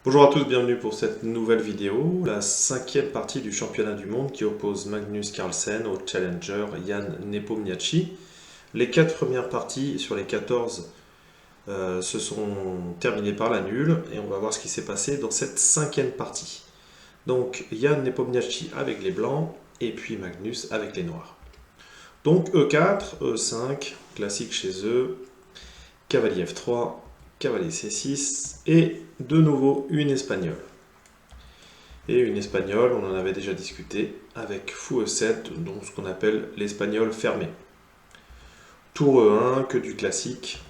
Bonjour à tous, bienvenue pour cette nouvelle vidéo, la cinquième partie du championnat du monde qui oppose Magnus Carlsen au challenger Jan Nepomniachtchi. Les 4 premières parties sur les 14 se sont terminées par la nulle et on va voir ce qui s'est passé dans cette cinquième partie. Donc Jan Nepomniachtchi avec les blancs et puis Magnus avec les noirs. Donc E4, E5, classique chez eux, cavalier F3, cavalier C6 et de nouveau une espagnole. Et une espagnole, on en avait déjà discuté, avec fou E7, donc ce qu'on appelle l'espagnol fermé. Tour E1, que du classique.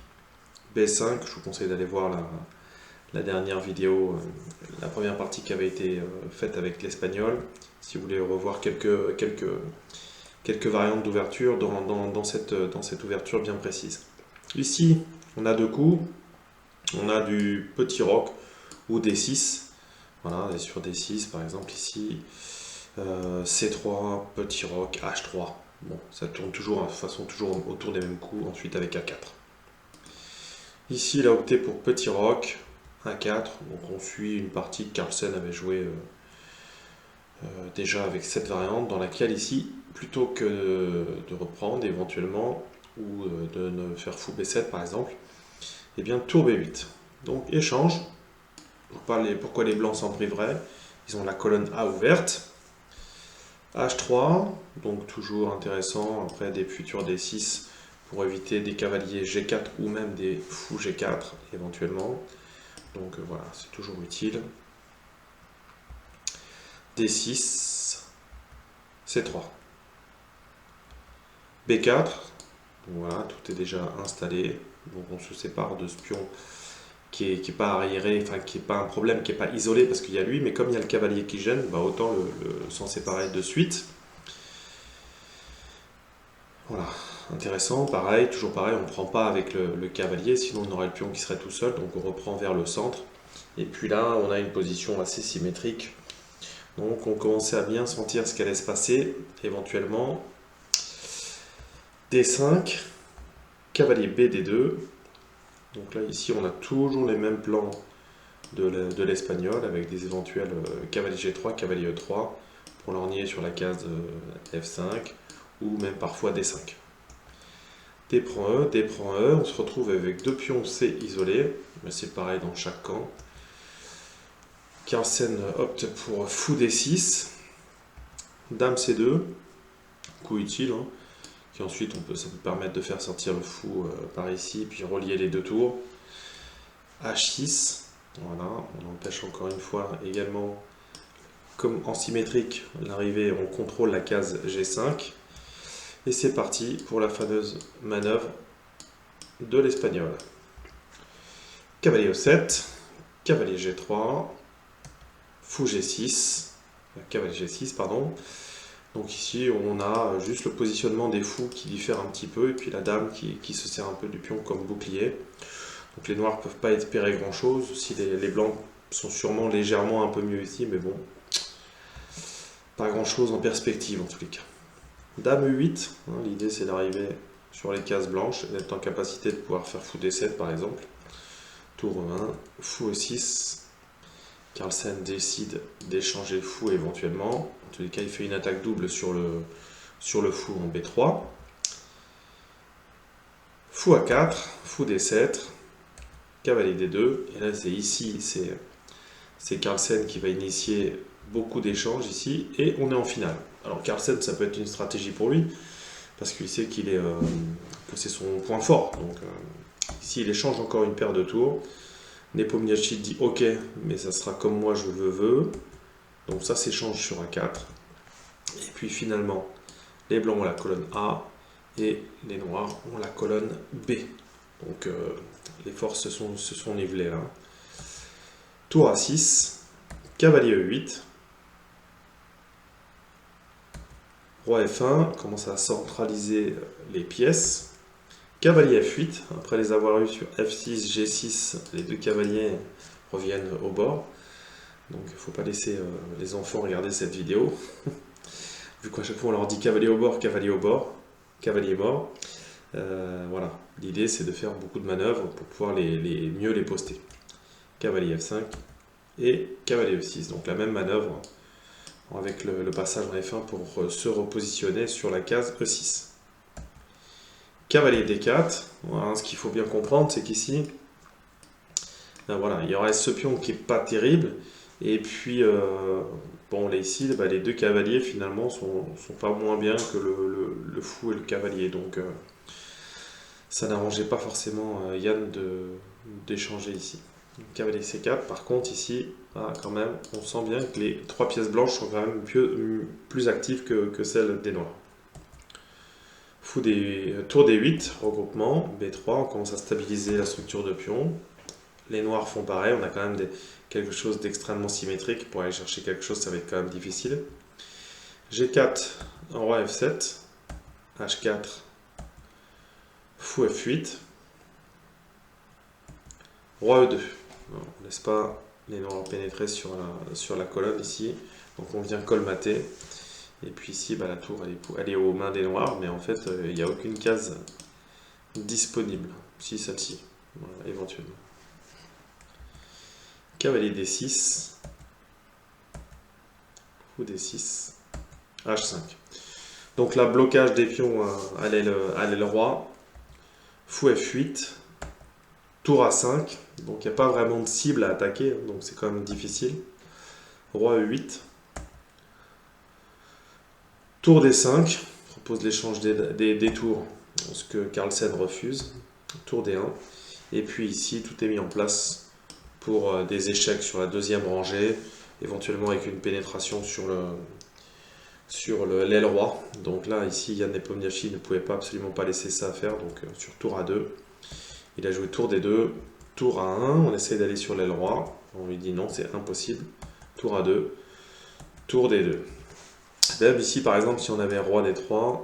B5, je vous conseille d'aller voir la dernière vidéo, la première partie qui avait été faite avec l'espagnol, si vous voulez revoir quelques variantes d'ouverture dans cette ouverture bien précise. Ici, on a deux coups, on a du petit roc ou D6. Voilà, et sur D6 par exemple ici, C3, petit roc, H3. Bon, ça tourne toujours, de toute façon toujours autour des mêmes coups, ensuite avec A4. Ici, il a opté pour petit roc, A4, donc on suit une partie que Carlsen avait joué déjà avec cette variante, dans laquelle ici, plutôt que de reprendre éventuellement, ou de ne faire fou B7 par exemple, et bien tour B8. Donc échange. Pourquoi les blancs s'en priveraient? Ils ont la colonne A ouverte. H3, donc toujours intéressant, après des futurs D6 pour éviter des cavaliers G4 ou même des fous G4 éventuellement. Donc voilà, c'est toujours utile. D6, C3. B4, voilà, tout est déjà installé. Donc on se sépare de ce pion qui est pas arriéré, enfin qui est pas un problème, qui est pas isolé parce qu'il y a lui, mais comme il y a le cavalier qui gêne, bah autant s'en séparer de suite. Voilà, intéressant, pareil, toujours pareil, on ne prend pas avec le cavalier, sinon on aurait le pion qui serait tout seul, donc on reprend vers le centre. Et puis là, on a une position assez symétrique, donc on commençait à bien sentir ce qu'allait se passer, éventuellement. D5, cavalier B, D2. Donc là, ici, on a toujours les mêmes plans de l'espagnol avec des éventuels cavalier G3, cavalier E3 pour l'ornier sur la case F5 ou même parfois D5. D prend E, D prend E, on se retrouve avec deux pions C isolés, mais c'est pareil dans chaque camp. Carlsen opte pour fou D6, Dame C2, coup utile, hein, qui ensuite ça peut permettre de faire sortir le fou par ici, puis relier les deux tours. H6, voilà, on empêche encore une fois également, comme en symétrique, l'arrivée, on contrôle la case G5. Et c'est parti pour la fameuse manœuvre de l'espagnol. Cavalier E7, cavalier G3, fou G6, cavalier G6, pardon. Donc ici, on a juste le positionnement des fous qui diffère un petit peu, et puis la dame qui se sert un peu du pion comme bouclier. Donc les noirs ne peuvent pas espérer grand-chose, si les blancs sont sûrement légèrement un peu mieux ici, mais bon, pas grand-chose en perspective en tous les cas. Dame E8, hein, l'idée c'est d'arriver sur les cases blanches, d'être en capacité de pouvoir faire fou D7 par exemple. Tour 1, fou E6, Carlsen décide d'échanger le fou éventuellement. En tous les cas, il fait une attaque double sur le fou en B3. Fou A4, fou D7, cavalier D2, et là c'est ici, c'est Carlsen qui va initier beaucoup d'échanges ici, et on est en finale. Alors Carlsen, ça peut être une stratégie pour lui, parce qu'il sait que c'est son point fort. Donc ici, il échange encore une paire de tours. Nepomniachtchi dit ok, mais ça sera comme moi je le veux. Donc ça s'échange sur A4. Et puis finalement, les blancs ont la colonne A, et les noirs ont la colonne B. Donc les forces se sont nivelées là. Tour A6, cavalier E8. Roi F1 commence à centraliser les pièces. Cavalier F8, après les avoir eus sur F6, G6, les deux cavaliers reviennent au bord. Donc il ne faut pas laisser les enfants regarder cette vidéo. Vu qu'à chaque fois on leur dit cavalier au bord, cavalier mort. Voilà, l'idée c'est de faire beaucoup de manœuvres pour pouvoir mieux les poster. Cavalier F5, et cavalier E6. Donc la même manœuvre avec le passage en F1 pour se repositionner sur la case E6. Cavalier D4. Voilà, ce qu'il faut bien comprendre, c'est qu'ici, ben voilà, il y aurait ce pion qui n'est pas terrible. Et puis, bon, là, ici, ben, les deux cavaliers, finalement, sont pas moins bien que le fou et le cavalier. Donc, ça n'arrangeait pas forcément Yann d'échanger ici. Cavalier C4, par contre, ici, ah, quand même, on sent bien que les trois pièces blanches sont quand même plus actives que celles des noirs. Tour D8, regroupement, B3, on commence à stabiliser la structure de pion. Les noirs font pareil, on a quand même quelque chose d'extrêmement symétrique. Pour aller chercher quelque chose, ça va être quand même difficile. G4, roi F7, H4, fou F8, roi E2. On ne laisse pas les noirs pénétrer sur la colonne ici. Donc on vient colmater. Et puis ici, bah, la tour elle est aux mains des noirs, mais en fait, il n'y a aucune case disponible. Si, celle-ci, voilà, éventuellement. Cavalier D6, fou D6, H5. Donc là, blocage des pions à l'aile roi, fou F8, tour A5. Donc il n'y a pas vraiment de cible à attaquer, donc c'est quand même difficile. Roi E8. Tour D5, propose l'échange des tours, ce que Carlsen refuse. Tour D1. Et puis ici, tout est mis en place pour des échecs sur la deuxième rangée, éventuellement avec une pénétration sur l'aile roi. Donc là, ici, Yann Nepomniachtchi ne pouvait absolument pas laisser ça faire, donc sur tour A2. Il a joué tour D2, tour A1, on essaie d'aller sur l'aile roi. On lui dit non, c'est impossible. Tour A2, tour D2. Même ici, par exemple, si on avait roi D3,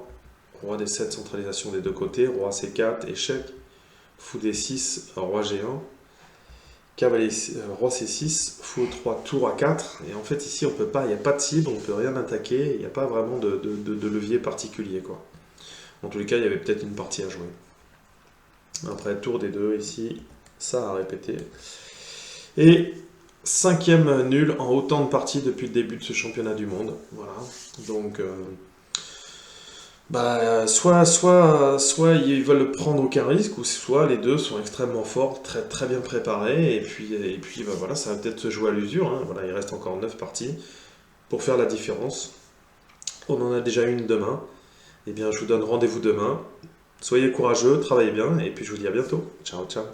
roi D7, centralisation des deux côtés, roi C4, échec, fou D6, roi G1, cavalier, roi C6, fou E3, tour A4. Et en fait, ici, on peut pas, il n'y a pas de cible, on ne peut rien attaquer, il n'y a pas vraiment de levier particulier, quoi. En tous les cas, il y avait peut-être une partie à jouer. Après, tour D2, ici, ça a répété. Et 5e nul en autant de parties depuis le début de ce championnat du monde. Voilà. Donc, soit ils veulent prendre aucun risque, ou soit les deux sont extrêmement forts, très, très bien préparés, et puis bah, voilà, ça va peut-être se jouer à l'usure. Hein. Voilà, il reste encore 9 parties pour faire la différence. On en a déjà une demain. Eh bien, je vous donne rendez-vous demain. Soyez courageux, travaillez bien, et puis je vous dis à bientôt. Ciao, ciao.